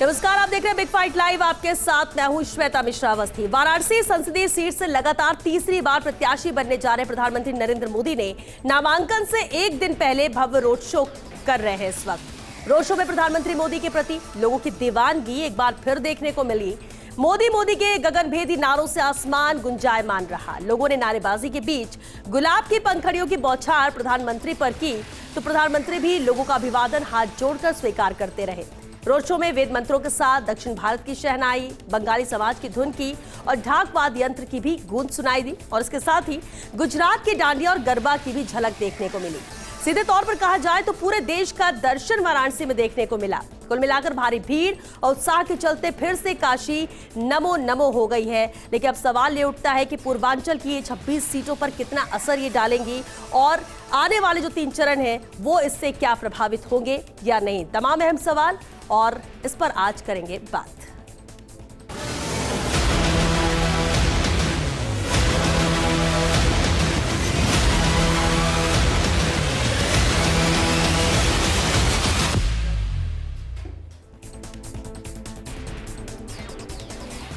नमस्कार, आप देख रहे हैं बिग फाइट लाइव। आपके साथ मैं हूं श्वेता मिश्रा अवस्थी। वाराणसी संसदीय सीट से लगातार तीसरी बार प्रत्याशी बनने जा रहे प्रधानमंत्री नरेंद्र मोदी ने नामांकन से एक दिन पहले भव्य रोड शो कर रहे हैं। इस वक्त रोड शो में प्रधानमंत्री मोदी के प्रति लोगों की दीवानगी एक बार फिर देखने को मिली। मोदी के गगनभेदी नारों से आसमान गुंजायमान रहा। लोगों ने नारेबाजी के बीच गुलाब की पंखड़ियों की बौछार प्रधानमंत्री पर की तो प्रधानमंत्री भी लोगों का अभिवादन हाथ जोड़कर स्वीकार करते रहे। रोड शो में वेद मंत्रों के साथ दक्षिण भारत की शहनाई, बंगाली समाज की धुन की और ढाक वाद्य यंत्र की भी गूंज सुनाई दी और इसके साथ ही गुजरात के डांडिया और गरबा की भी झलक देखने को मिली। सीधे तौर पर कहा जाए तो पूरे देश का दर्शन वाराणसी में देखने को मिला। कुल मिलाकर भारी भीड़ और उत्साह के चलते फिर से काशी नमो नमो हो गई है। लेकिन अब सवाल ये उठता है कि पूर्वांचल की ये 26 सीटों पर कितना असर ये डालेंगी और आने वाले जो 3 चरण हैं वो इससे क्या प्रभावित होंगे या नहीं। तमाम अहम सवाल और इस पर आज करेंगे बात।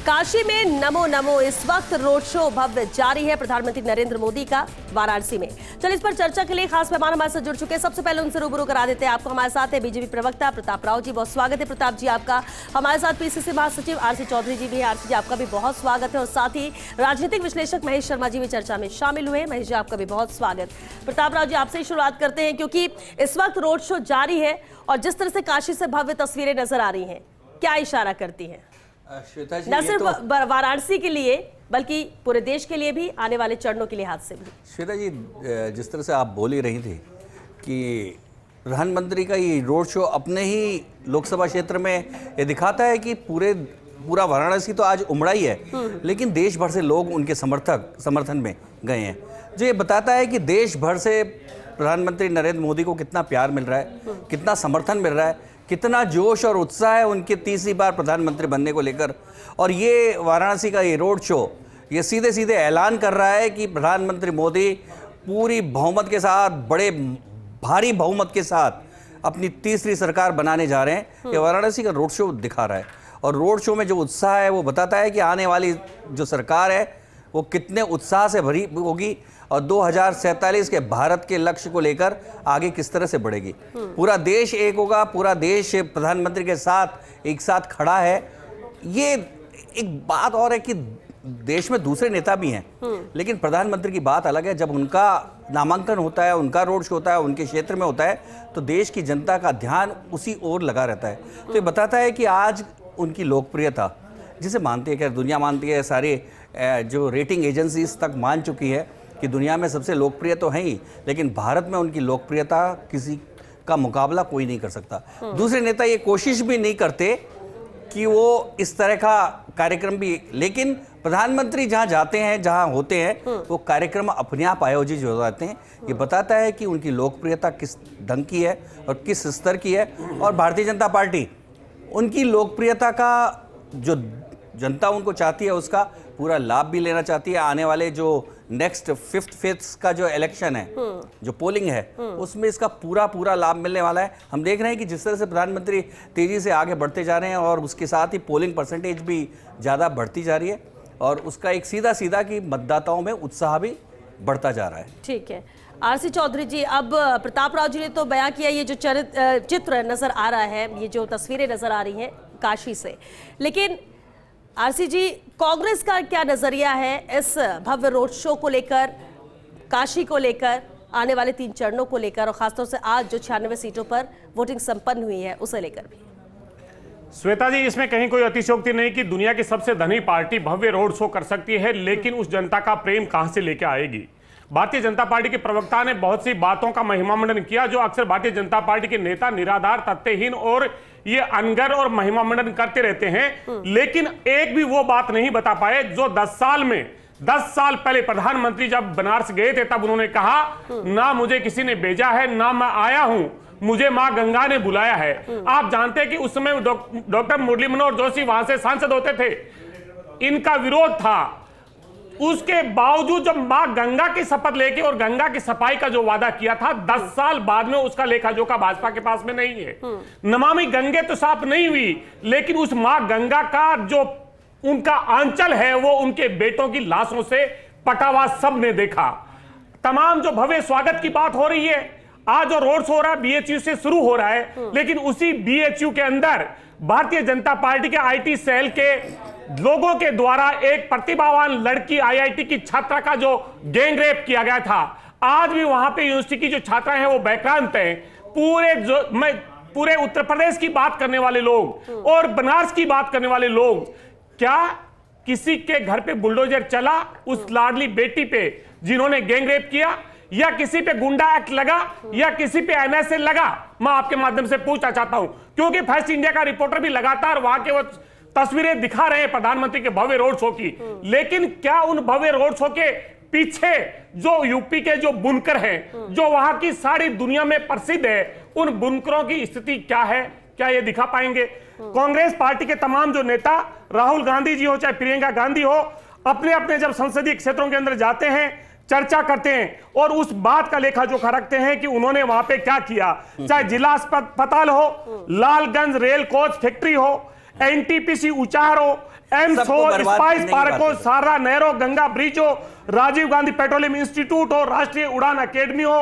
काशी में नमो नमो, इस वक्त रोड शो भव्य जारी है प्रधानमंत्री नरेंद्र मोदी का वाराणसी में। चलिए इस पर चर्चा के लिए खास मेहमान हमारे साथ जुड़ चुके हैं। सबसे पहले उनसे रूबरू करा देते हैं आपको। हमारे साथ है बीजेपी प्रवक्ता प्रताप राव जी, बहुत स्वागत है प्रताप जी आपका। हमारे साथ पीसीसी महासचिव आरसी चौधरी जी भी है। आरसी जी आपका भी बहुत स्वागत है और साथ ही राजनीतिक विश्लेषक महेश शर्मा जी भी चर्चा में शामिल हुए। महेश जी आपका भी बहुत स्वागत। प्रताप राव जी आपसे ही शुरुआत करते हैं क्योंकि इस वक्त रोड शो जारी है और जिस तरह से काशी से भव्य तस्वीरें नजर आ रही हैं, क्या इशारा करती है श्वेता जी? न सिर्फ वाराणसी के लिए बल्कि पूरे देश के लिए भी, आने वाले चरणों के लिहाज से भी। श्वेता जी, जिस तरह से आप बोल ही रही थी कि प्रधानमंत्री का ये रोड शो अपने ही लोकसभा क्षेत्र में ये दिखाता है कि पूरा वाराणसी तो आज उमड़ा ही है, लेकिन देश भर से लोग उनके समर्थन में गए हैं, जो ये बताता है कि देश भर से प्रधानमंत्री नरेंद्र मोदी को कितना प्यार मिल रहा है, कितना समर्थन मिल रहा है, कितना जोश और उत्साह है उनके तीसरी बार प्रधानमंत्री बनने को लेकर। और ये वाराणसी का ये रोड शो ये सीधे सीधे ऐलान कर रहा है कि प्रधानमंत्री मोदी पूरी बहुमत के साथ, बड़े भारी बहुमत के साथ अपनी तीसरी सरकार बनाने जा रहे हैं। ये वाराणसी का रोड शो दिखा रहा है और रोड शो में जो उत्साह है वो बताता है कि आने वाली जो सरकार है वो कितने उत्साह से भरी होगी और 2047 के भारत के लक्ष्य को लेकर आगे किस तरह से बढ़ेगी। पूरा देश एक होगा, पूरा देश प्रधानमंत्री के साथ एक साथ खड़ा है। ये एक बात और है कि देश में दूसरे नेता भी हैं, लेकिन प्रधानमंत्री की बात अलग है। जब उनका नामांकन होता है, उनका रोड शो होता है, उनके क्षेत्र में होता है, तो देश की जनता का ध्यान उसी ओर लगा रहता है। तो ये बताता है कि आज उनकी लोकप्रियता, जिसे मानती है, क्या दुनिया मानती है, सारे जो रेटिंग एजेंसीज तक मान चुकी है कि दुनिया में सबसे लोकप्रिय तो हैं ही, लेकिन भारत में उनकी लोकप्रियता किसी का मुकाबला कोई नहीं कर सकता। दूसरे नेता ये कोशिश भी नहीं करते कि वो इस तरह का कार्यक्रम भी, लेकिन प्रधानमंत्री जहाँ जाते हैं, जहाँ होते हैं, वो कार्यक्रम अपने आप आयोजित हो जाते हैं। ये बताता है कि उनकी लोकप्रियता किस ढंग की है और किस स्तर की है। और भारतीय जनता पार्टी उनकी लोकप्रियता का, जो जनता उनको चाहती है, उसका पूरा लाभ भी लेना चाहती है। आने वाले जो नेक्स्ट 5th का जो इलेक्शन है, जो पोलिंग है, उसमें इसका पूरा लाभ मिलने वाला है। हम देख रहे हैं कि जिस तरह से प्रधानमंत्री तेजी से आगे बढ़ते जा रहे हैं और उसके साथ ही पोलिंग परसेंटेज भी ज़्यादा बढ़ती जा रही है और उसका एक सीधा कि मतदाताओं में उत्साह भी बढ़ता जा रहा है। ठीक है आरसी चौधरी जी, अब प्रताप राव जी ने तो बयां किया, ये जो चित्र नजर आ रहा है, ये जो तस्वीरें नजर आ रही हैं काशी से, लेकिन आरसी जी, कांग्रेस का क्या नजरिया है इस भव्य रोड शो को लेकर, काशी को लेकर, आने वाले 3 चरणों को लेकर और खासतौर से आज जो 96 सीटों पर वोटिंग संपन्न हुई है उसे लेकर भी? श्वेता जी, इसमें कहीं कोई अतिशयोक्ति नहीं कि दुनिया की सबसे धनी पार्टी भव्य रोड शो कर सकती है, लेकिन उस जनता का प्रेम कहां से लेकर आएगी? भारतीय जनता पार्टी के प्रवक्ता ने बहुत सी बातों का महिमा मंडन किया जो अक्सर भारतीय जनता पार्टी के नेता निराधार, तथ्यहीन और ये अनगर और महिमा मंडन करते रहते हैं, लेकिन एक भी वो बात नहीं बता पाए जो 10 साल पहले प्रधानमंत्री जब बनारस गए थे तब उन्होंने कहा, ना मुझे किसी ने भेजा है, ना मैं आया हूं, मुझे मां गंगा ने बुलाया है। आप जानते हैं कि उस समय डॉक्टर मुरली मनोहर जोशी वहां से सांसद होते थे, इनका विरोध था उसके बावजूद जब मां गंगा की शपथ लेके और गंगा की सफाई का जो वादा किया था 10 साल बाद में उसका लेखा जोखा भाजपा के पास में नहीं है। नमामि गंगे तो साफ नहीं हुई, लेकिन उस मां गंगा का जो उनका आंचल है वो उनके बेटों की लाशों से पटा हुआ सबने देखा। तमाम जो भव्य स्वागत की बात हो रही है, आज जो रोड शो हो रहा है बीएचयू से शुरू हो रहा है, लेकिन उसी बीएचयू के अंदर भारतीय जनता पार्टी के आईटी सेल के लोगों के द्वारा एक प्रतिभावान लड़की आईआईटी की छात्रा का जो गैंग रेप किया गया था। आज भी वहां पे यूनिवर्सिटी की जो छात्राएं हैं वो बैक्रांत हैं। पूरे उत्तर प्रदेश की बात करने वाले लोग और बनारस की बात करने वाले लोग, क्या किसी के घर पे बुलडोजर चला उस लाडली बेटी पे जिन्होंने गैंग रेप किया, या किसी पे गुंडा एक्ट लगा, या किसी पे एनएसए लगा? मैं आपके माध्यम से पूछना चाहता हूं, क्योंकि फर्स्ट इंडिया का रिपोर्टर भी लगातार वहां के वो तस्वीरें दिखा रहे हैं प्रधानमंत्री के भव्य रोड शो की, लेकिन क्या उन भव्य रोड शो के पीछे जो यूपी के जो बुनकर हैं, जो वहां की सारी दुनिया में प्रसिद्ध है, उन बुनकरों की स्थिति क्या है? क्या ये दिखा पाएंगे? कांग्रेस पार्टी के तमाम जो नेता, राहुल गांधी जी हो चाहे प्रियंका गांधी हो, अपने अपने जब संसदीय क्षेत्रों के अंदर जाते हैं, चर्चा करते हैं और उस बात का लेखा जोखा रखते हैं कि उन्होंने वहां पे क्या किया। चाहे जिला अस्पताल हो, लालगंज रेल कोच फैक्ट्री हो, एनटीपीसी उचार हो, एम्स हो, स्पाइस पार्क हो, सारा नहर हो, गंगा ब्रिज हो, राजीव गांधी पेट्रोलियम इंस्टीट्यूट हो, राष्ट्रीय उड़ान अकेडमी हो,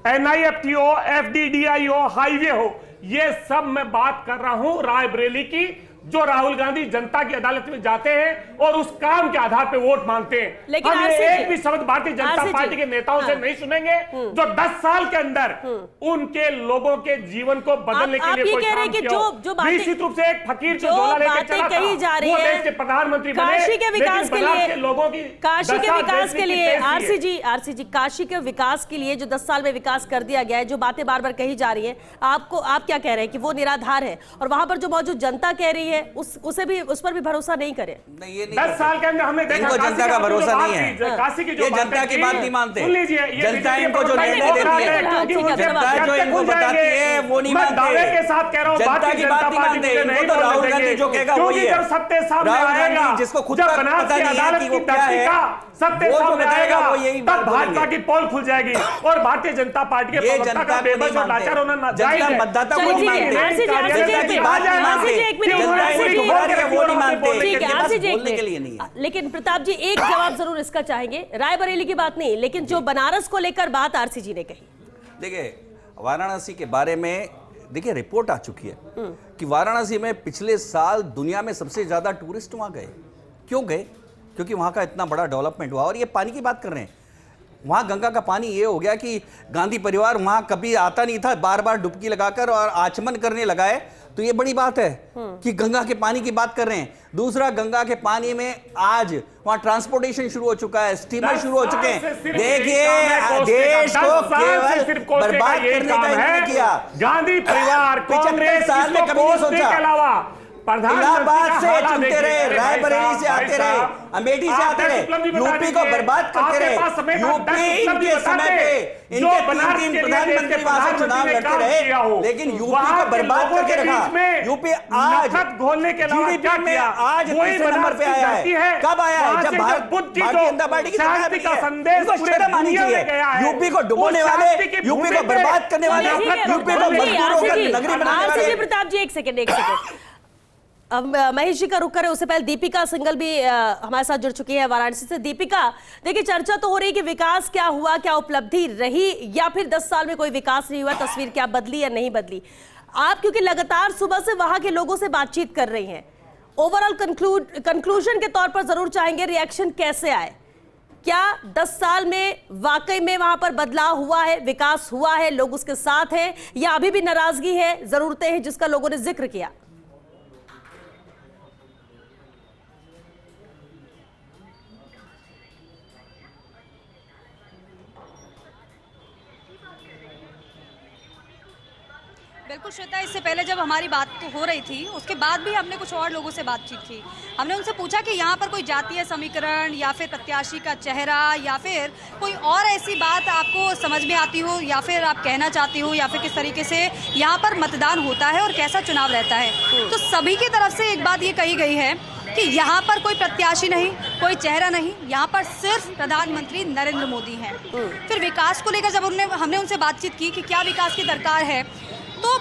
एनआईएफटी हो, एफडीडीआई हो, हाईवे हो, ये सब मैं बात कर रहा हूं रायबरेली की, जो राहुल गांधी जनता की अदालत में जाते हैं और उस काम के आधार पे वोट मांगते हैं। लेकिन हम एक भी शब्द भारतीय जनता पार्टी के नेताओं से नहीं सुनेंगे जो 10 साल के अंदर उनके लोगों के जीवन को बदलने के लिए कोई काम किया हो। निश्चित रूप से एक फकीर जो झोला लेके चला था, वो देश के प्रधानमंत्री बने, काशी के विकास के लिए लोगों की काशी के विकास के लिए आरसी जी काशी के विकास के लिए जो 10 साल में विकास कर दिया गया है, जो बातें बार बार कही जा रही है, आप क्या कह रहे हैं कि वो निराधार है, और वहां पर जो मौजूद जनता कह रही है उस पर भी भरोसा नहीं करें? नहीं, ये नहीं 10 साल के अंदर हमने देखा जनता का भरोसा नहीं है। काशी की जो ये जनता की बात नहीं मानते। सुन लीजिए, जनता इनको जो निर्णय देती है, जनता जो इनको बताती है वो नहीं मानते। दावे के साथ कह रहा हूं, जनता की बात नहीं मानते। इनको तो राहुल गांधी जो कहेगा वही है। जब सत्य सामने आएगा, जिसको खुद का पता नहीं है कि वो क्या है, सत्य सामने आएगा, तब भाजपा की पोल खुल जाएगी और भारतीय जनता पार्टी के प्रवक्ता का बेबस और लाचार होना जायज है। मतदाता को नहीं मानते, जनता की बात नहीं मानते। लेकिन प्रताप जी एक जवाब जरूर इसका चाहेंगे, रायबरेली की बात नहीं, लेकिन जो बनारस को लेकर बात आरसी जी ने कही। देखिए, वाराणसी के बारे में देखिए रिपोर्ट आ चुकी है कि वाराणसी में पिछले साल दुनिया में सबसे ज्यादा टूरिस्ट वहां गए। क्यों गए? क्योंकि वहां का इतना बड़ा डेवलपमेंट हुआ। और ये पानी की बात कर रहे हैं, वहां गंगा का पानी ये हो गया कि गांधी परिवार वहां कभी आता नहीं था, बार बार डुबकी लगाकर और आचमन करने लगा है। तो ये बड़ी बात है कि गंगा के पानी की बात कर रहे हैं। दूसरा, गंगा के पानी में आज वहां ट्रांसपोर्टेशन शुरू हो चुका है, स्टीमर शुरू हो चुके हैं। देखिए, देश को केवल बर्बाद करने का इन्होंने किया। गांधी परिवार 75 साल में कभी नहीं सोचा। इलाहाबाद से चलते रहे, रायबरेली से आते रहे, अमेठी से आते रहे, यूपी को बर्बाद करते रहे। यूपी इनके समय पे इनके 3 प्रधानमंत्री वहां से चुनाव लड़ते रहे, लेकिन यूपी को बर्बाद करके रखा। यूपी आज जीडीपी में आज तीसरे नंबर पे आया है। कब आया है? जब भारतीय जनता पार्टी की सरकार बनी है। इनको शर्म आनी चाहिए। यूपी को डुबोने वाले, यूपी को बर्बाद करने वाले, यूपी को मजदूरों का नगरी बनाने वाले। प्रताप जी एक सेकंड अब महेश जी का रुख करें, उससे पहले दीपिका सिंगल भी हमारे साथ जुड़ चुकी है वाराणसी से। दीपिका, देखिए चर्चा तो हो रही है कि विकास क्या हुआ, क्या उपलब्धि रही, या फिर 10 साल में कोई विकास नहीं हुआ, तस्वीर क्या बदली या नहीं बदली? आप क्योंकि लगातार सुबह से वहां के लोगों से बातचीत कर रही हैं, ओवरऑल कंक्लूजन के तौर पर जरूर चाहेंगे रिएक्शन कैसे आए? क्या 10 साल में वाकई में वहां पर बदलाव हुआ है, विकास हुआ है, लोग उसके साथ हैं, या अभी भी नाराजगी है, जरूरतें हैं जिसका लोगों ने जिक्र किया? बिल्कुल श्वेता, इससे पहले जब हमारी बात हो रही थी उसके बाद भी हमने कुछ और लोगों से बातचीत की। हमने उनसे पूछा कि यहाँ पर कोई जातीय समीकरण या फिर प्रत्याशी का चेहरा या फिर कोई और ऐसी बात आपको समझ में आती हो, या फिर आप कहना चाहती हो, या फिर किस तरीके से यहाँ पर मतदान होता है और कैसा चुनाव रहता है। तो सभी की तरफ से एक बात ये कही गई है कि यहाँ पर कोई प्रत्याशी नहीं, कोई चेहरा नहीं, यहाँ पर सिर्फ प्रधानमंत्री नरेंद्र मोदी हैं। फिर विकास को लेकर जब हमने उनसे बातचीत की कि क्या विकास की दरकार है, तो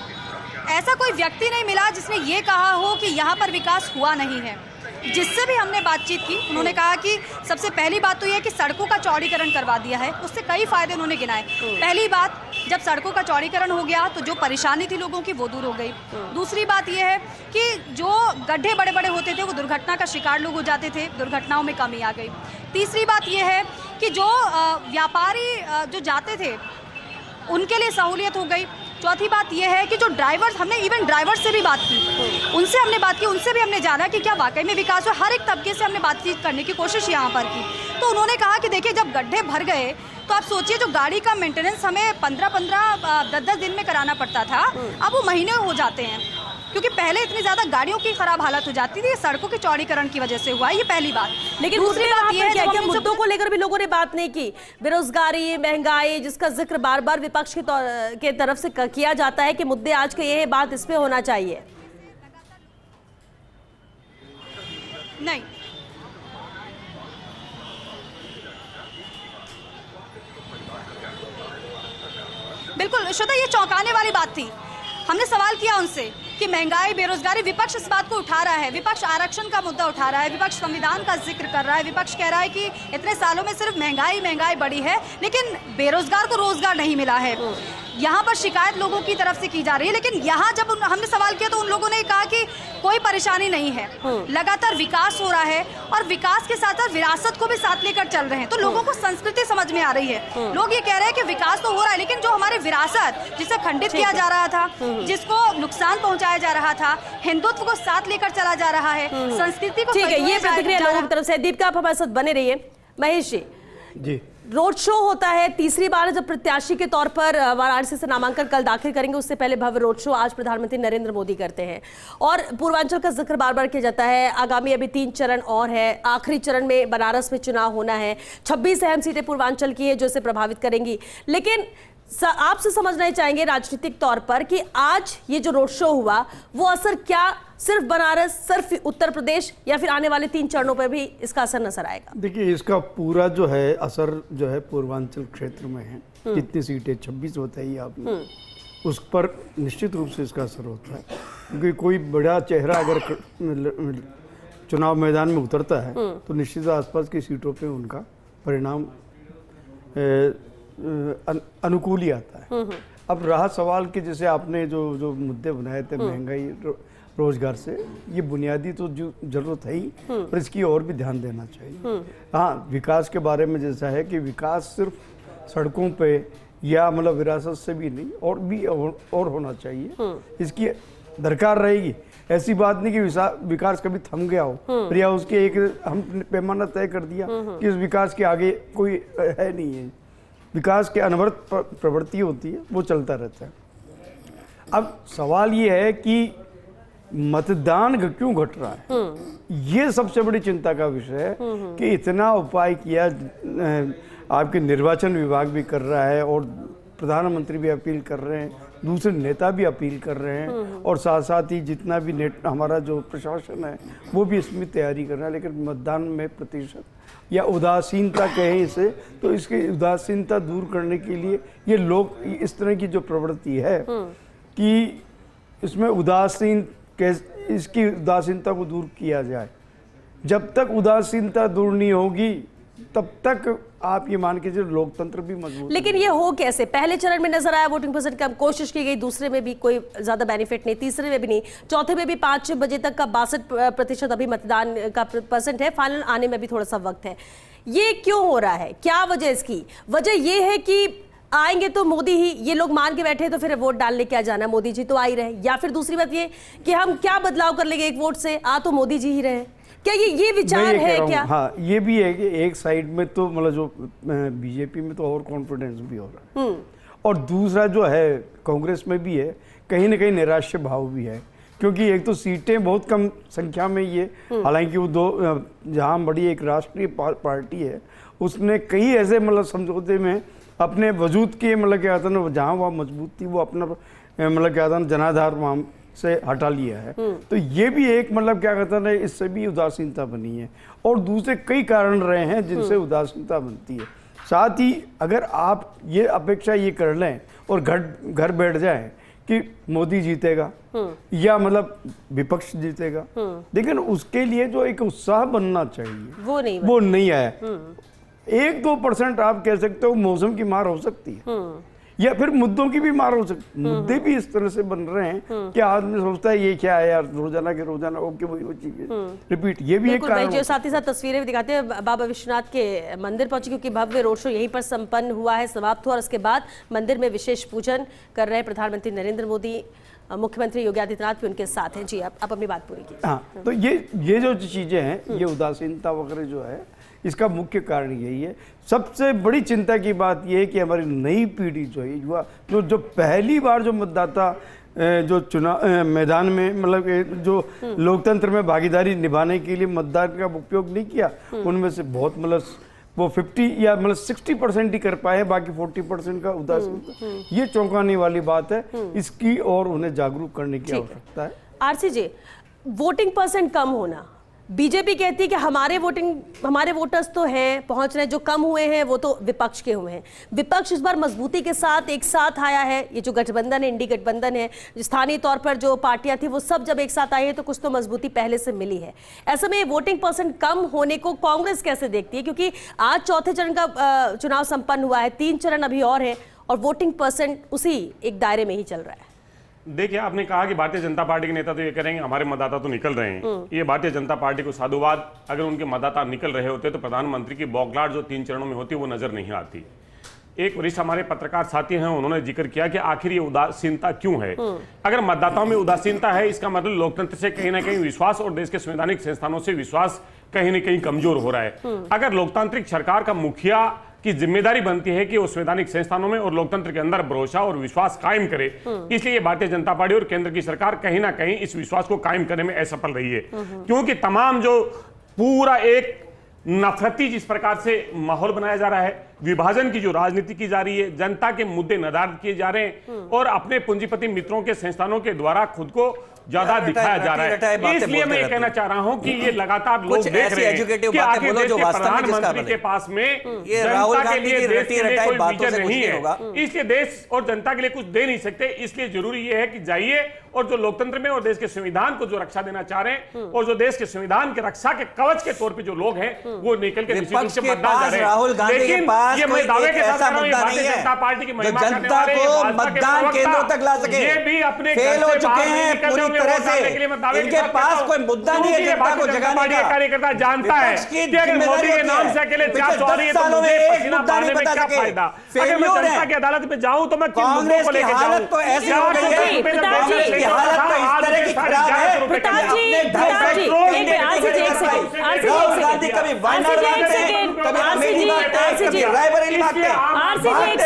ऐसा कोई व्यक्ति नहीं मिला जिसने ये कहा हो कि यहाँ पर विकास हुआ नहीं है। जिससे भी हमने बातचीत की, उन्होंने कहा कि सबसे पहली बात तो यह है कि सड़कों का चौड़ीकरण करवा दिया है, उससे कई फायदे उन्होंने गिनाए। पहली बात, जब सड़कों का चौड़ीकरण हो गया तो जो परेशानी थी लोगों की वो दूर हो गई। दूसरी बात यह है कि जो गड्ढे बड़े बड़े होते थे वो दुर्घटना का शिकार लोग हो जाते थे, दुर्घटनाओं में कमी आ गई। तीसरी बात यह है कि जो व्यापारी जो जाते थे उनके लिए सहूलियत हो गई। चौथी बात यह है कि जो ड्राइवर्स, हमने इवन ड्राइवर से भी बात की, उनसे हमने बात की, उनसे भी हमने जाना कि क्या वाकई में विकास हो। हर एक तबके से हमने बातचीत करने की कोशिश यहाँ पर की, तो उन्होंने कहा कि देखिए जब गड्ढे भर गए तो आप सोचिए जो गाड़ी का मेंटेनेंस हमें 10-10 दिन में कराना पड़ता था, अब वो महीने हो जाते हैं, क्योंकि पहले इतनी ज्यादा गाड़ियों की खराब हालत हो जाती थी, सड़कों के चौड़ीकरण की वजह से हुआ। ये पहली बात। लेकिन दूसरी बात यह है कि मुद्दों को लेकर भी लोगों ने बात नहीं की। बेरोजगारी, महंगाई, जिसका जिक्र बार बार विपक्ष के तरफ से किया जाता है कि मुद्दे आज के ये है, बात इस पे होना चाहिए। नहीं, बिल्कुल श्वेता, ये चौंकाने वाली बात थी। हमने सवाल किया उनसे कि महंगाई, बेरोजगारी, विपक्ष इस बात को उठा रहा है, विपक्ष आरक्षण का मुद्दा उठा रहा है, विपक्ष संविधान का जिक्र कर रहा है, विपक्ष कह रहा है कि इतने सालों में सिर्फ महंगाई बढ़ी है, लेकिन बेरोजगार को रोजगार नहीं मिला है। यहाँ पर शिकायत लोगों की तरफ से की जा रही है, लेकिन यहाँ जब हमने सवाल किया तो उन लोगों ने कहा कि कोई परेशानी नहीं है, लगातार विकास हो रहा है और विकास के साथ साथ विरासत को भी साथ लेकर चल रहे हैं। तो लोगों को संस्कृति समझ में आ रही है। लोग ये कह रहे हैं कि विकास तो हो रहा है, लेकिन जो हमारी विरासत, जिसे खंडित किया जा रहा था, जिसको नुकसान पहुंचाया जा रहा था, हिंदुत्व को साथ लेकर चला जा रहा है, संस्कृति को। ठीक है, ये प्रतिक्रिया लोगों की तरफ से। दीपिका, आप हमारे साथ बने रहिए। महेश जी, रोड शो होता है, तीसरी बार जब प्रत्याशी के तौर पर वाराणसी से नामांकन कल दाखिल करेंगे, उससे पहले भव्य रोड शो आज प्रधानमंत्री नरेंद्र मोदी करते हैं और पूर्वांचल का जिक्र बार बार किया जाता है। आगामी अभी 3 चरण और है, आखिरी चरण में बनारस में चुनाव होना है, 26 अहम सीटें पूर्वांचल की है जो इसे प्रभावित करेंगी। लेकिन आपसे समझना चाहेंगे राजनीतिक तौर पर कि आज ये जो रोड शो हुआ वो असर क्या सिर्फ बनारस, सिर्फ उत्तर प्रदेश, या फिर आने वाले 3 चरणों पर भी इसका असर नजर आएगा? देखिए, इसका पूरा जो है असर जो है पूर्वांचल क्षेत्र में है। जितनी सीटें 26 बताई आपने, उस पर निश्चित रूप से इसका असर होता है, क्योंकि कोई बड़ा चेहरा अगर चुनाव मैदान में उतरता है तो निश्चित आसपास की सीटों पे उनका परिणाम अनुकूल ही आता है। अब रहा सवाल कि जैसे आपने जो मुद्दे बनाए थे, महंगाई, रोजगार से, ये बुनियादी तो जो जरूरत है ही, पर इसकी और भी ध्यान देना चाहिए। हाँ, विकास के बारे में जैसा है कि विकास सिर्फ सड़कों पे या मतलब विरासत से भी नहीं, और भी और होना चाहिए, इसकी दरकार रहेगी। ऐसी बात नहीं कि विकास कभी थम गया हो, या उसके एक हम पैमाना तय कर दिया कि इस विकास के आगे कोई है नहीं है। विकास के अनवरत प्रवृत्ति होती है, वो चलता रहता है। अब सवाल ये है कि मतदान क्यों घट रहा है, ये सबसे बड़ी चिंता का विषय है कि इतना उपाय किया, आपके निर्वाचन विभाग भी कर रहा है और प्रधानमंत्री भी अपील कर रहे हैं, दूसरे नेता भी अपील कर रहे हैं, और साथ साथ ही जितना भी हमारा जो प्रशासन है वो भी इसमें तैयारी कर रहा है, लेकिन मतदान में प्रतिशत या उदासीनता कहें इसे, तो इसकी उदासीनता दूर करने के लिए ये लोग इस तरह की जो प्रवृत्ति है कि इसमें इसकी उदासीनता को दूर किया जाए। जब तक उदासीनता दूर नहीं होगी तब तक आप ये मान के चलिए लोकतंत्र भी मजबूत। लेकिन ये हो कैसे? पहले चरण में नजर आया वोटिंग परसेंट कम, कोशिश की गई, दूसरे में भी कोई ज्यादा बेनिफिट नहीं, तीसरे में भी नहीं, चौथे में भी 5 बजे तक का 62% अभी मतदान का परसेंट है, फाइनल आने में भी थोड़ा सा वक्त है। ये क्यों हो रहा है? क्या वजह इसकी? वजह ये है कि आएंगे तो मोदी ही, ये लोग मान के बैठे तो फिर वोट डालने क्या जाना, मोदी जी तो आ ही रहे, या फिर दूसरी बात ये कि हम क्या बदलाव कर लेंगे एक वोट से, आ तो मोदी जी ही रहे। क्या ये विचार है क्या? हाँ, ये भी है कि एक साइड में तो मतलब जो बीजेपी में तो ओवर कॉन्फिडेंस भी हो रहा है, और दूसरा जो है कांग्रेस में भी है, कहीं ना कहीं निराश्य भाव भी है, क्योंकि एक तो सीटें बहुत कम संख्या में ये, हालांकि वो जहाँ बड़ी एक राष्ट्रीय पार्टी है, उसने कई ऐसे मतलब समझौते में अपने वजूद के मतलब क्या था ना, जहाँ वह मजबूत थी वो अपना मतलब क्या था ना जनाधार वहाँ से हटा लिया है। तो ये भी एक मतलब क्या कहते हैं, इससे भी उदासीनता बनी है और दूसरे कई कारण रहे हैं जिनसे उदासीनता बनती है। साथ ही अगर आप ये अपेक्षा ये कर लें और घर बैठ जाएं कि मोदी जीतेगा या मतलब विपक्ष जीतेगा, लेकिन उसके लिए जो एक उत्साह बनना चाहिए वो नहीं आया। 1-2% आप कह सकते हो मौसम की मार हो सकती है या फिर मुद्दों की भी मार हो सकती है। मुद्दे भी इस तरह से बन रहे हैं कि आदमी सोचता है ये क्या है यार, रोजाना के रोजाना ओके वही चीजें रिपीट। ये भी एक कारण जो साथ ही साथ तस्वीरें भी दिखाते हैं, बाबा विश्वनाथ के मंदिर पहुंचे क्योंकि भव्य रोड शो यहीं पर संपन्न हुआ है, समाप्त हुआ और उसके बाद मंदिर में विशेष पूजन कर रहे हैं प्रधानमंत्री नरेंद्र मोदी। मुख्यमंत्री योगी आदित्यनाथ भी उनके साथ हैं। जी आप अपनी बात पूरी कीजिए। हाँ, तो ये जो चीजें हैं, ये उदासीनता वगैरह जो है, इसका मुख्य कारण यही है। सबसे बड़ी चिंता की बात यह है कि हमारी नई पीढ़ी जो है, युवा जो पहली बार जो मतदाता जो चुनाव मैदान में मतलब जो लोकतंत्र में भागीदारी निभाने के लिए मतदान का उपयोग नहीं किया, उनमें से बहुत मतलब वो 50 या मतलब 60% ही कर पाए, बाकी 40% का उदासीन। ये चौंकाने वाली बात है, इसकी और उन्हें जागरूक करने की आवश्यकता है। आरसी जी, वोटिंग परसेंट कम होना, बीजेपी कहती है कि हमारे वोटर्स तो हैं, पहुंच रहे हैं, जो कम हुए हैं वो तो विपक्ष के हुए हैं। विपक्ष इस बार मजबूती के साथ एक साथ आया है। ये जो गठबंधन है, इंडी गठबंधन है, स्थानीय तौर पर जो पार्टियां थी वो सब जब एक साथ आई है तो कुछ तो मजबूती पहले से मिली है। ऐसे में वोटिंग परसेंट कम होने को कांग्रेस कैसे देखती है, क्योंकि आज चौथे चरण का चुनाव संपन्न हुआ है, 3 चरण अभी और है और वोटिंग परसेंट उसी एक दायरे में ही चल रहा है। देखिए, आपने कहा कि भारतीय जनता पार्टी के नेता तो ये करेंगे हमारे मतदाता तो निकल रहे हैं। ये भारतीय जनता पार्टी को साधुवाद, अगर उनके मतदाता निकल रहे होते तो प्रधानमंत्री की बौखलाहट जो 3 चरणों में होती वो नजर नहीं आती। एक वरिष्ठ हमारे पत्रकार साथी हैं, उन्होंने जिक्र किया कि आखिर ये उदासीनता क्यों है। अगर मतदाताओं में उदासीनता है, इसका मतलब लोकतंत्र से कहीं ना कहीं विश्वास और देश के संवैधानिक संस्थानों से विश्वास कहीं ना कहीं कमजोर हो रहा है। अगर लोकतांत्रिक सरकार का मुखिया की जिम्मेदारी बनती है कि वो संवैधानिक संस्थानों में और लोकतंत्र के अंदर भरोसा और विश्वास कायम करे, इसलिए भारतीय जनता पार्टी और केंद्र की सरकार कहीं ना कहीं इस विश्वास को कायम करने में असफल रही है। क्योंकि तमाम जो पूरा एक नफरती जिस प्रकार से माहौल बनाया जा रहा है, विभाजन की जो राजनीति की जा रही है, जनता के मुद्दे नदारद किए जा रहे हैं और अपने पूंजीपति मित्रों के संस्थानों के द्वारा खुद को ज्यादा दिखाया जा रहा है। इसलिए मैं ये कहना चाह रहा हूं कि ये लगातार लोग देख रहे हैं कि आखिर देश के प्रधानमंत्री के पास में जनता के लिए देश के लिए कोई विजन नहीं है, इसलिए देश और जनता के लिए कुछ दे नहीं सकते। इसलिए जरूरी ये है कि जाइए और जो लोकतंत्र में और देश के संविधान को जो रक्षा देना चाह रहे हैं और जो देश के संविधान के रक्षा के कवच के तौर पे जो लोग हैं वो निकल के निश्चित रूप से मतदान जा रहे हैं। लेकिन ये मैं दावे के साथ कह रहा हूं, भारतीय जनता पार्टी की महिमा करने वाले मतदान केंद्रों तक ला सके, ये भी अपने फेल हो चुके हैं पूरी तरह से। इनके पास कोई मुद्दा नहीं है जनता को जगाने का। कार्यकर्ता जानता है कि अगर मोदी के नाम से अकेले चार सौ आ रही है तो मुझे पसीना बहाने में क्या फायदा। अगर मैं जनता की अदालत में जाऊं तो मैं किन मुद्दों को लेकर जाऊं। तो ऐसी हो गई है, कांग्रेस की हालत तो इस तरह की खराब है। प्रताप जी राहुल गांधी कभी वायनाड भागते हैं, कभी अमेठी भागते हैं, कभी रायबरेली भागते हैं,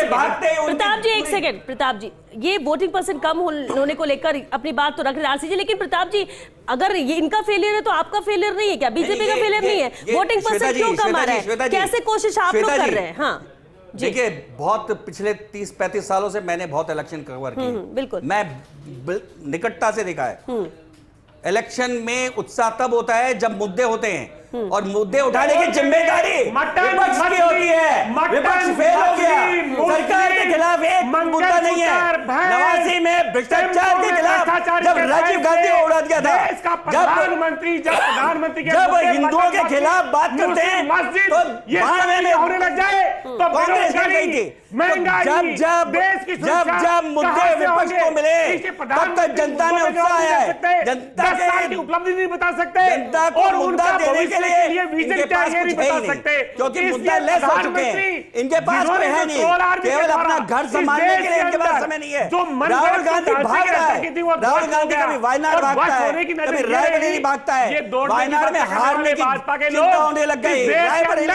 भागते प्रताप जी एक सेकंड। प्रताप जी, ये वोटिंग परसेंट कम होने को लेकर अपनी बात तो रख रहे हैं आरसी जी, लेकिन प्रताप जी अगर ये इनका फेलियर है तो आपका फेलियर नहीं है क्या? बीजेपी का फेलियर नहीं है? वोटिंग परसेंट क्यों कम आ रहा है? कैसे कोशिश आप लोग कर रहे हैं? हाँ देखिए, बहुत पिछले 30-35 सालों से मैंने बहुत इलेक्शन कवर किए, बिल्कुल मैं निकटता से देखा है। इलेक्शन में उत्साह तब होता है जब मुद्दे होते हैं और मुद्दे उठाने की जिम्मेदारी विपक्ष की होती है। विपक्ष फेल हो गया, सरकार के खिलाफ एक मुद्दा नहीं है। 89 में भ्रष्टाचार के खिलाफ जब राजीव गांधी को उड़ा दिया था, जब हिंदुओं के खिलाफ बात करते हैं तो 92 में होने लग जाए तो कांग्रेस क्या कही थी? जब मुद्दे विपक्ष को मिले तब तक जनता में उत्साह है। जनता की उपलब्धि नहीं बता सकते जनता को मुद्दा देने के लिए विजन क्या ये नहीं बता सकते, क्योंकि मुद्दा लेस हो चुके हैं। इनके पास कोई है नहीं, केवल अपना घर संभालने के लिए इनके पास समय नहीं है। राहुल गांधी भाग रहा है, राहुल गांधी कभी वायनाड भागता है, कभी रायबरेली भागता है। वायनाड में हारने की चिंता होने लग गई, रायबरेली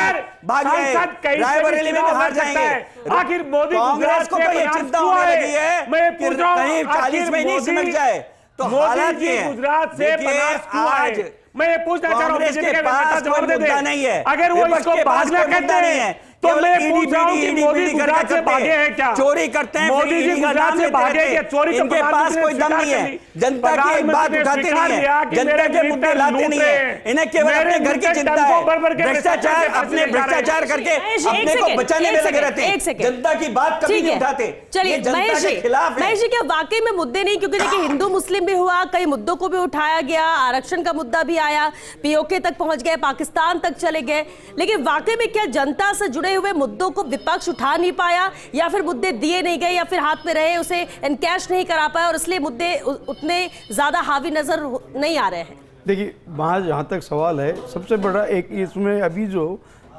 भाग गए, रायबरेली में भी हार जाएंगे। आखिर मोदी कांग्रेस को तो ये चिंता होने लगी है कि कहीं 40 में नहीं सिमट जाए। तो हालात ये है, गुजरात से बनास क्यों आए? मैं ये पूछना चाह रहा हूं, कांग्रेस के पास कोई मुद्दा नहीं है, अगर वो इसको भागना कहते हैं तो केवल मैं पूछ रहा हूं कि ईडी मोदी करके गुजरात से करते हैं। भागे हैं क्या? चोरी करते हैं, मोदी जी गुजरात से भागे क्या? चोरी तो इनके पास कोई दम नहीं है, जनता की एक बात उठाते नहीं है, जनता के मुद्दे लाते नहीं है, इन्हें केवल अपने घर की चिंता है, भ्रष्टाचार, अपने भ्रष्टाचार करके अपने को बचाने में लगे रहते हैं, जनता की बात कभी नहीं उठाते। चलिए ये जनता महेश के खिलाफ है। महेश जी, क्या वाकई में मुद्दे नहीं, क्योंकि देखिए हिंदू मुस्लिम भी हुआ, कई मुद्दों को भी उठाया गया, आरक्षण का मुद्दा भी आया, पीओके तक पहुंच गए, पाकिस्तान तक चले गए, लेकिन वाकई में क्या जनता से जुड़े हुए मुद्दों को विपक्ष उठा नहीं पाया, या फिर मुद्दे दिए नहीं गए, या फिर हाथ में रहे उसे एनकैश नहीं करा पाया और इसलिए मुद्दे उतने ज्यादा हावी नजर नहीं आ रहे हैं? देखिए वहाँ जहाँ तक सवाल है, सबसे बड़ा एक इसमें अभी जो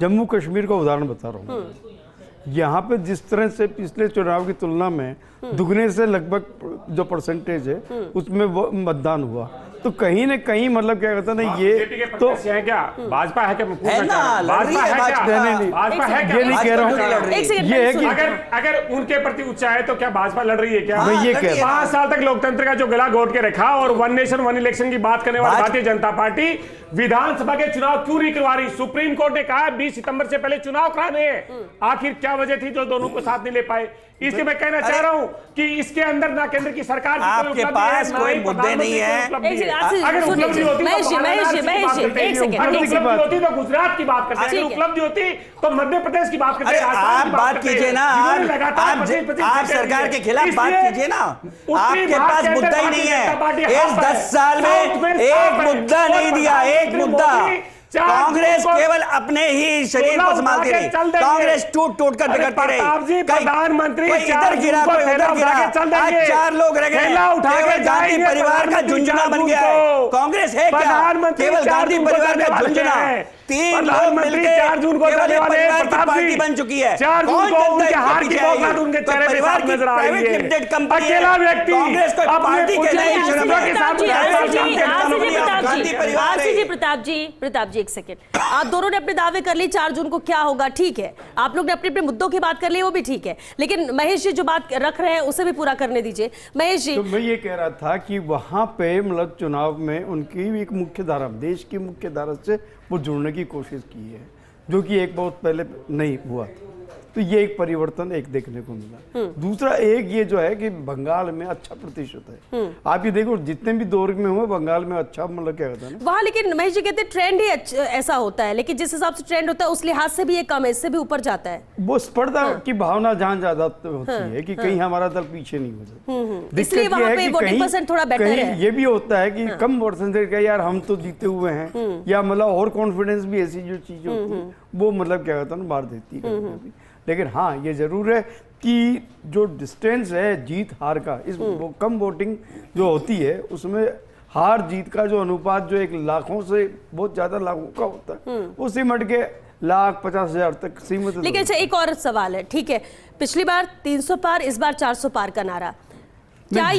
जम्मू कश्मीर का उदाहरण बता रहा हूँ, यहाँ पे जिस तरह से पिछले चुनाव की तुलना में दुगने से लगभग जो परसेंटेज है उसमें वो मतदान हुआ, तो कहीं ना कहीं मतलब क्या कहता ना ये तो है क्या भाजपा है क्या? है ना, लड़ रही है भाजपा। भाजपा है क्या? ये नहीं कह रहा हूँ, एक सेकंड, ये है कि अगर उनके प्रति उत्साह है तो क्या भाजपा लड़ रही है क्या? मैं ये कह रहा हूँ 5 साल तक लोकतंत्र का जो गला घोट के रखा और वन नेशन वन इलेक्शन की बात करने वाली भारतीय जनता पार्टी विधानसभा के चुनाव क्यों नहीं करवा रही? सुप्रीम कोर्ट ने कहा 20 सितंबर से पहले चुनाव कराने हैं, आखिर क्या वजह थी जो दोनों को साथ नहीं ले पाए? इसलिए मैं कहना चाह रहा हूं कि इसके अंदर ना केंद्र की सरकार की आपके कोई उपलब्धि पास है, ना कोई ही मुद्दे नहीं है। प्रधानमंत्री की उपलब्धि है। एक अगर सुनिए, उपलब्धि होती महेश जी, तो महेश जी, महाराष्ट्र की बात एक करते, सेकंड, अगर एक उपलब्धि होती तो गुजरात की बात करते, ठीक अगर है। उपलब्धि होती तो मध्य प्रदेश की बात करते, अरे राजस्थान आप की बात करते, कीजिए ना, जिन्होंने लगातार 25-25 आप सीटें सरकार दी के है। खिलाफ बात इसलिए कीजिए ना, उत्तरी आपके भारत पास के अंदर मुद्दा ही भारतीय नहीं है। जनता पार्टी इस हाफ है, 10 साल साउथ में में साफ एक है, मुद्दा नहीं और दिया, एक प्रधानमंत्री मुद्दा। मोदी चार कांग्रेस जून को केवल अपने ही शरीर को संभालती रही, कांग्रेस टूट टूट कर बिगड़ती रही। प्रताप जी, प्रधानमंत्री कोई इधर गिरा, कोई उधर गिरा, आज 4 लोग रह गए, केवल गांधी परिवार का झुंझुना बन गया है। कांग्रेस है क्या? केवल गांधी परिवार का झुंझुना। 3 लोग मिलकर 4 जून को केवल जाने वाले परिवार की प्रताप पार्टी जी, बन चुकी है। 4 जून कौन को जनता उनके इसके हाथ की पीछे बौखलाहट आएगी? उनके तो चेहरे पे परिवार साफ की नजर आ रही प्राइवेट है। लिमिटेड कंपनी है। अकेला व्यक्ति कांग्रेस को अपने पार्टी के नहीं पूछने शुरू के साथ प्रताप जी एक सेकंड, आप दोनों ने अपने दावे कर लिए, 4 जून को क्या होगा, ठीक है, आप लोग ने अपने अपने मुद्दों की बात कर ली, वो भी ठीक है, लेकिन महेश जी जो बात रख रहे हैं उसे भी पूरा करने दीजिए। महेश जी, तो मैं ये कह रहा था कि वहाँ पे मतलब चुनाव में उनकी एक मुख्य धारा, देश की मुख्य धारा से वो जुड़ने की कोशिश की है, जो कि एक बहुत पहले नहीं हुआ था, तो ये एक परिवर्तन एक देखने को मिला। दूसरा एक ये जो है कि बंगाल में अच्छा प्रतिशत है, आप ये देखो जितने भी दौर में हुए बंगाल में अच्छा मतलब क्या होता है ना वहाँ, लेकिन महेश जी कहते हैं ट्रेंड ही ऐसा होता है, लेकिन जिस हिसाब से ट्रेंड होता है उस लिहाज से भी ये कम है, इससे भी ऊपर जाता है। वो स्पर्धा की भावना जहाँ ज्यादा होती है कि कहीं हमारा दल पीछे नहीं हो जाता, इसलिए दिक्कत ये वहाँ है पे कि वोटिंग कहीं- परसेंट थोड़ा बेटर कहीं है। ये भी होता है कि कम परसेंटेज का यार हम तो जीते हुए हैं, या मतलब और कॉन्फिडेंस भी ऐसी जो चीज होती है वो मतलब क्या होता है ना मार देती है कभी-कभी। लेकिन हाँ ये जरूर है कि जो डिस्टेंस है जीत हार का, इस वो कम वोटिंग जो होती है उसमें हार जीत का जो अनुपात जो एक लाखों से बहुत ज्यादा लाखों का होता है वो सिमट के 1,50,000 तक सीमित। लेकिन अच्छा एक और सवाल है, ठीक है, पिछली बार 300 पार, इस बार 400 पार का नारा, क्या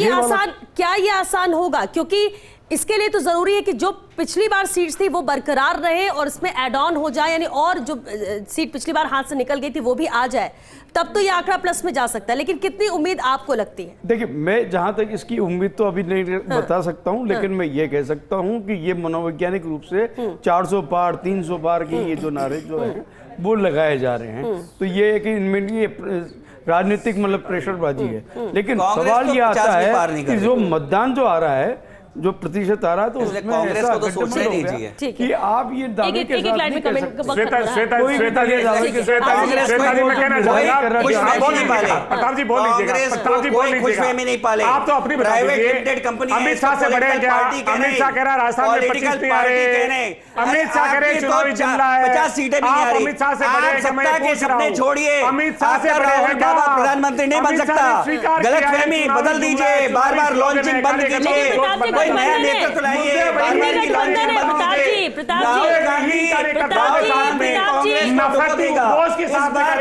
ये आसान होगा? क्योंकि इसके लिए तो जरूरी है कि जो पिछली बार सीट्स थी वो बरकरार रहे और इसमें एड ऑन हो जाए, यानी और जो सीट पिछली बार हाथ से निकल गई थी वो भी आ जाए, तब तो ये आंकड़ा प्लस में जा सकता है। लेकिन कितनी उम्मीद आपको लगती है? देखिए मैं जहां तक इसकी उम्मीद तो अभी नहीं बता सकता हूं, लेकिन मैं ये कह सकता हूं कि ये मनोवैज्ञानिक रूप से 400 पार 300 पार की ये जो नारे जो है वो लगाए जा रहे हैं, तो ये एक इनमें ये राजनीतिक मतलब प्रेशरबाजी है। लेकिन सवाल ये आता है कि जो मतदान जो आ रहा है, जो प्रतिशत आ रहा है, तो उसमें कांग्रेस को तो गठबंधन सोचना हो नहीं गया चाहिए कि आप ये दावे के साथ नहीं कह सकते। श्वेता जी मैं कहना चाहूंगा, प्रताप जी बोल लीजिएगा, प्रताप जी बोल लीजिएगा, आप तो अपनी बता दीजिए, अमित शाह से बड़े क्या? अमित शाह कह रहा है राजस्थान में 25 नहीं आ रहे, अमित शाह कह रहे चुनावी जुमला है, 50 सीटें भी नहीं आ रही। अमित शाह से बड़े हैं, मैं पूछ रहा हूं, छोड़िए, अमित शाह से बड़े हैं क्या? प्रधानमंत्री नहीं बन सकता, गलतफहमी बदल दीजिए, बार बार लॉन्चिंग बंद कीजिए, कोई नया नेतृत्व लाइए, बार बार की लॉन्चिंग बंद कीजिए। राहुल गांधी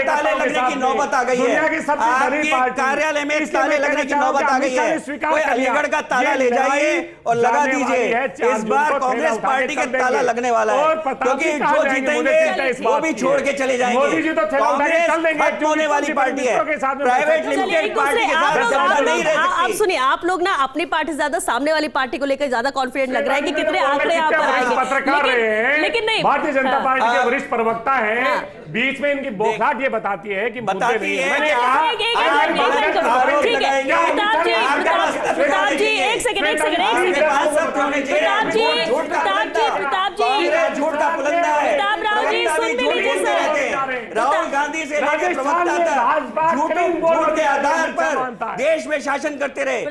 ताले लगने की नौबत आ गई है, आपके कार्यालय में ताले लगने की नौबत आ गई है, कोई अलीगढ़ का ताला ले जाइए और लगा दीजिए। इस बार कांग्रेस पार्टी का ताला लगने वाला है, क्योंकि जो जीतेंगे वो भी छोड़ के चले जाएंगे। कांग्रेस खत्म होने वाली पार्टी है, प्राइवेट लिमिटेड पार्टी के साथ जनता नहीं रह आप सकती। सुनिए, आप लोग ना अपनी पार्टी से ज्यादा सामने वाली पार्टी को लेकर ज्यादा कॉन्फिडेंट लग रहा है कि कितने आंकड़े यहाँ पर आएंगे, नकार रहे हैं, लेकिन नहीं, भारतीय जनता पार्टी के हाँ। वरिष्ठ प्रवक्ता हैं, हाँ। बीच में इनकी बौखलाहट ये बताती है कि मुद्दे बताती नहीं है मैंने कि कहा एक झूठ का पुलंदा है। राहुल गांधी से लेकर प्रवक्ता तक झूठ के आधार पर देश में शासन करते रहे।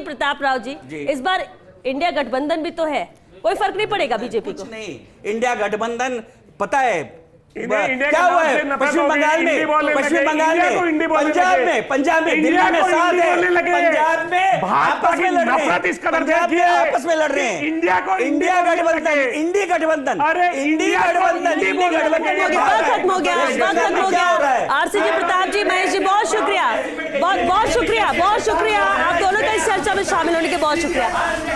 प्रताप राव जी, इस बार इंडिया गठबंधन भी तो है, कोई फर्क नहीं पड़ेगा बीजेपी को? कुछ नहीं, इंडिया गठबंधन पता है इंडिया क्या हुआ है? पश्चिम बंगाल में, पंजाब में, दिल्ली में साथ है, पंजाब में आपस में लड़ रहे हैं, पंजाब में आपस में लड़ रहे हैं। इंडिया गठबंधन, इंडी गठबंधन, खत्म हो गया। आरसीजी, प्रताप जी, महेश जी, बहुत शुक्रिया, बहुत शुक्रिया आप दोनों का इस चर्चा में शामिल होने के, बहुत शुक्रिया।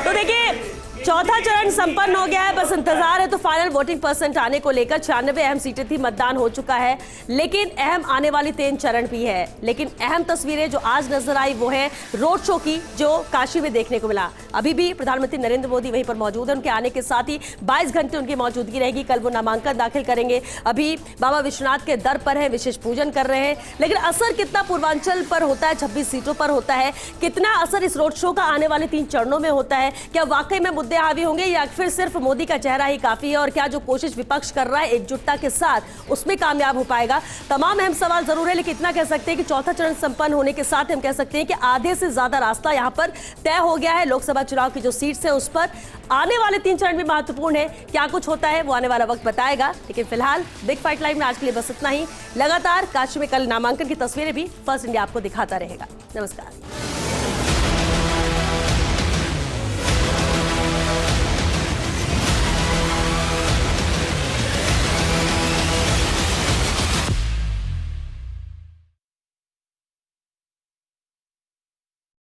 तो देखिए, चौथा चरण संपन्न हो गया है, बस इंतजार है तो फाइनल वोटिंग परसेंट आने को लेकर। 96 अहम सीटें थी, मतदान हो चुका है, लेकिन अहम आने वाली 3 चरण भी है। लेकिन अहम तस्वीरें जो आज नजर आई वो है रोड शो की, जो काशी में देखने को मिला। अभी भी प्रधानमंत्री नरेंद्र मोदी वहीं पर मौजूद है, उनके आने के साथ ही 22 घंटे उनकी मौजूदगी रहेगी। कल वो नामांकन दाखिल करेंगे, अभी बाबा विश्वनाथ के दर पर है, विशेष पूजन कर रहे हैं। लेकिन असर कितना पूर्वांचल पर होता है, 26 सीटों पर होता है, कितना असर इस रोड शो का आने वाले 3 चरणों में होता है? क्या वाकई में मुद्दे हावी होंगे या फिर सिर्फ मोदी का चेहरा ही काफी है? और क्या जो कोशिश विपक्ष कर रहा है एकजुटता के साथ, उसमें कामयाब हो पाएगा? तमाम अहम सवाल जरूर है, लेकिन इतना कह सकते हैं कि चौथा चरण संपन्न होने के साथ हम कह सकते हैं कि आधे से ज्यादा रास्ता यहां पर तय हो गया है। लोकसभा चुनाव की जो सीट्स है उस पर आने वाले 3 चरण भी महत्वपूर्ण है। क्या कुछ होता है वो आने वाला वक्त बताएगा, लेकिन फिलहाल बिग फाइट लाइव में आज के लिए बस इतना ही। लगातार काशी में कल नामांकन की तस्वीरें भी फर्स्ट इंडिया आपको दिखाता रहेगा। नमस्कार।